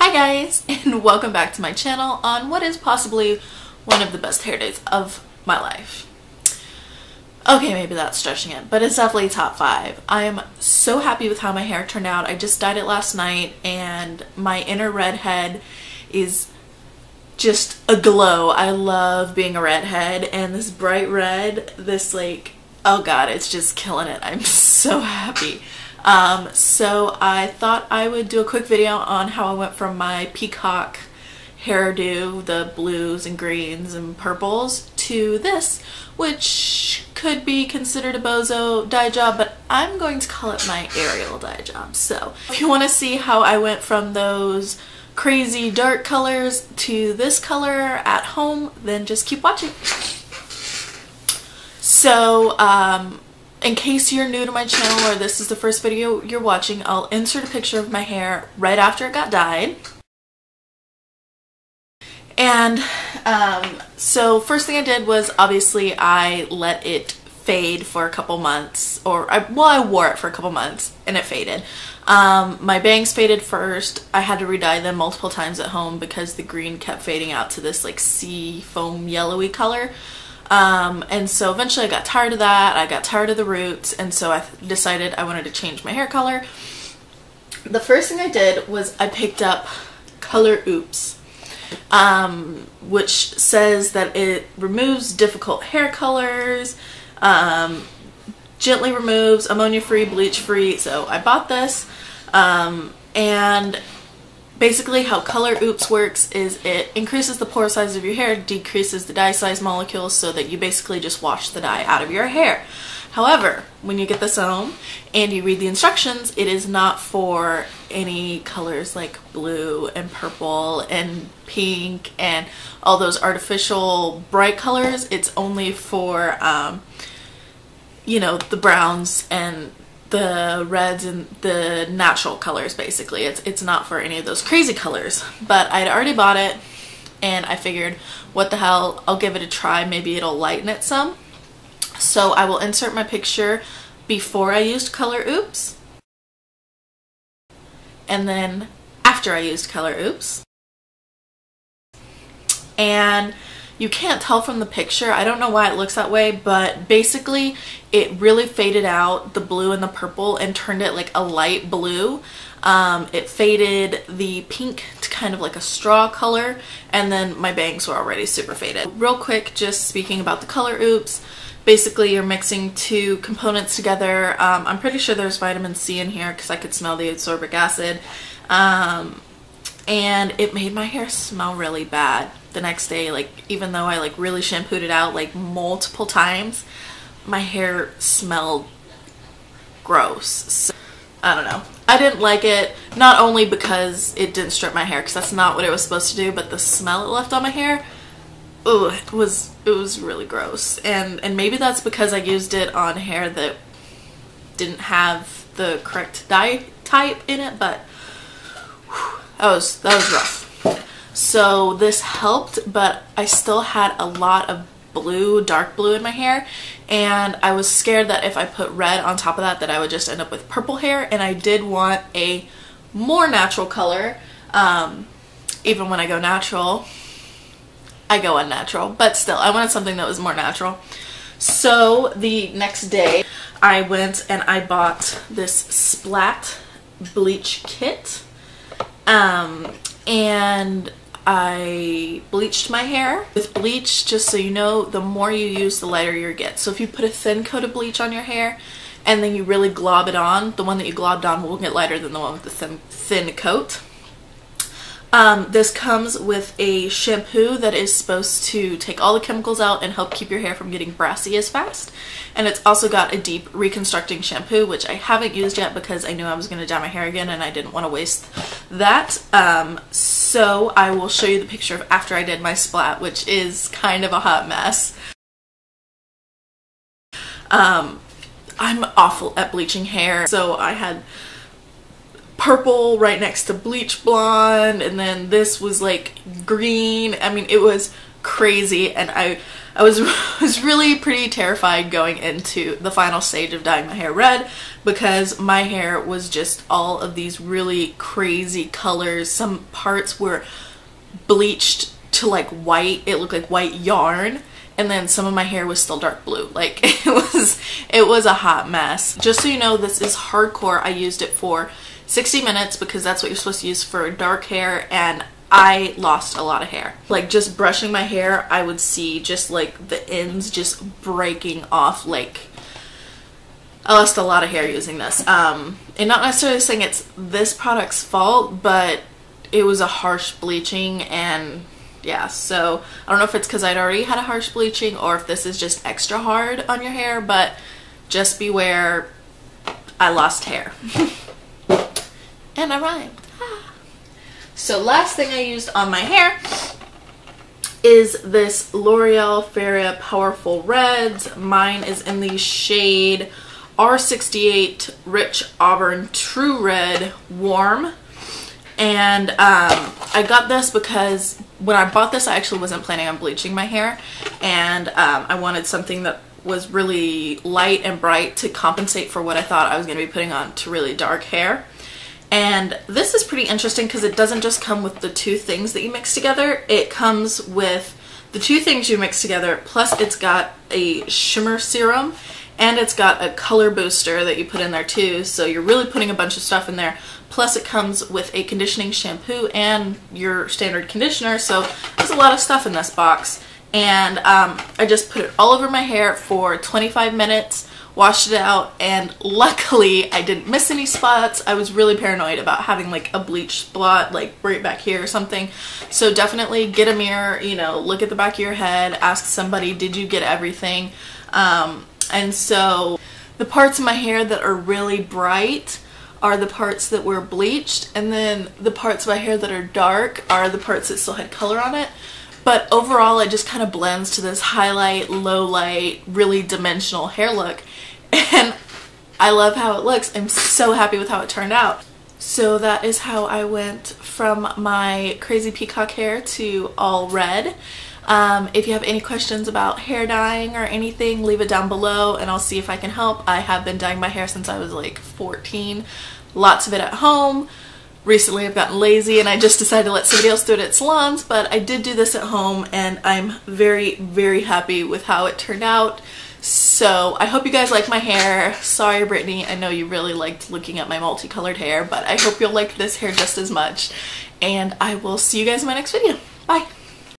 Hi guys, and welcome back to my channel on what is possibly one of the best hair days of my life. Okay, maybe that's stretching it, but it's definitely top 5. I am so happy with how my hair turned out. I just dyed it last night and my inner redhead is just aglow. I love being a redhead, and this bright red, this like, oh god, it's just killing it. I'm so happy. So I thought I would do a quick video on how I went from my peacock hairdo, the blues and greens and purples, to this, which could be considered a bozo dye job, but I'm going to call it my Ariel dye job. So if you want to see how I went from those crazy dark colors to this color at home, then just keep watching. So in case you're new to my channel or this is the first video you're watching, I'll insert a picture of my hair right after it got dyed. And so first thing I did was obviously I let it fade for a couple months, or I wore it for a couple months and it faded. My bangs faded first. I had to re-dye them multiple times at home because the green kept fading out to this like sea foam yellowy color. And so eventually I got tired of that. I got tired of the roots, and so I decided I wanted to change my hair color. The first thing I did was I picked up Color Oops, which says that it removes difficult hair colors, gently removes, ammonia-free, bleach-free. So I bought this, and basically how Color Oops works is it increases the pore size of your hair, decreases the dye size molecules, so that you basically just wash the dye out of your hair. However, when you get this home and you read the instructions, it is not for any colors like blue and purple and pink and all those artificial bright colors. It's only for, you know, the browns and the reds and the natural colors. Basically it's not for any of those crazy colors. But I'd already bought it and I figured, what the hell, I'll give it a try, maybe it'll lighten it some. So I will insert my picture before I used Color Oops and then after I used Color Oops. And you can't tell from the picture, I don't know why it looks that way, but basically it really faded out the blue and the purple and turned it like a light blue. It faded the pink to kind of like a straw color, and then my bangs were already super faded. Real quick, just speaking about the Color Oops, basically you're mixing two components together. I'm pretty sure there's vitamin C in here because I could smell the ascorbic acid. And it made my hair smell really bad the next day. Like, even though I like really shampooed it out like multiple times, my hair smelled gross. So, I don't know. I didn't like it, not only because it didn't strip my hair, because that's not what it was supposed to do, but the smell it left on my hair, ugh, it was really gross. And maybe that's because I used it on hair that didn't have the correct dye type in it, but whew, that was rough. So this helped, but I still had a lot of blue, dark blue in my hair, and I was scared that if I put red on top of that, that I would just end up with purple hair, and I did want a more natural color. Even when I go natural, I go unnatural, but still, I wanted something that was more natural. So the next day, I went and I bought this Splat Bleach Kit, and I bleached my hair. With bleach, just so you know, the more you use, the lighter you get. So if you put a thin coat of bleach on your hair and then you really glob it on, the one that you globbed on will get lighter than the one with the thin coat. This comes with a shampoo that is supposed to take all the chemicals out and help keep your hair from getting brassy as fast. And it's also got a deep reconstructing shampoo, which I haven't used yet because I knew I was going to dye my hair again and I didn't want to waste that. So I will show you the picture of after I did my splat, which is kind of a hot mess. I'm awful at bleaching hair, so I had purple right next to bleach blonde, and then this was like green. I mean, it was crazy, and I was really pretty terrified going into the final stage of dyeing my hair red, because my hair was just all of these really crazy colors. Some parts were bleached to like white, it looked like white yarn, and then some of my hair was still dark blue. Like it was a hot mess. Just so you know, this is hardcore. I used it for 60 minutes because that's what you're supposed to use for dark hair, and I lost a lot of hair. Like just brushing my hair, I would see just like the ends just breaking off. Like I lost a lot of hair using this. And not necessarily saying it's this product's fault, but it was a harsh bleaching, and yeah, so I don't know if it's because I'd already had a harsh bleaching or if this is just extra hard on your hair, but just beware, I lost hair. And I rhymed. So last thing I used on my hair is this L'Oreal Feria Powerful Reds. Mine is in the shade R68 Rich Auburn True Red Warm. And I got this because when I bought this, I actually wasn't planning on bleaching my hair, and I wanted something that was really light and bright to compensate for what I thought I was going to be putting on to really dark hair. And this is pretty interesting because it doesn't just come with the two things that you mix together. It comes with the two things you mix together, plus it's got a shimmer serum, and it's got a color booster that you put in there too. So you're really putting a bunch of stuff in there. Plus it comes with a conditioning shampoo and your standard conditioner. So there's a lot of stuff in this box. And I just put it all over my hair for 25 minutes, washed it out, and luckily I didn't miss any spots. I was really paranoid about having like a bleach spot like right back here or something. So definitely get a mirror, you know, look at the back of your head, ask somebody, did you get everything? And so the parts of my hair that are really bright are the parts that were bleached, and then the parts of my hair that are dark are the parts that still had color on it. But overall it just kind of blends to this highlight, low light, really dimensional hair look, and I love how it looks. I'm so happy with how it turned out. So that is how I went from my crazy peacock hair to all red. If you have any questions about hair dyeing or anything, leave it down below and I'll see if I can help. I have been dyeing my hair since I was like 14. Lots of it at home. Recently I've gotten lazy and I just decided to let somebody else do it at salons, but I did do this at home and I'm very, very happy with how it turned out. So I hope you guys like my hair. Sorry, Brittany, I know you really liked looking at my multicolored hair, but I hope you'll like this hair just as much. And I will see you guys in my next video. Bye!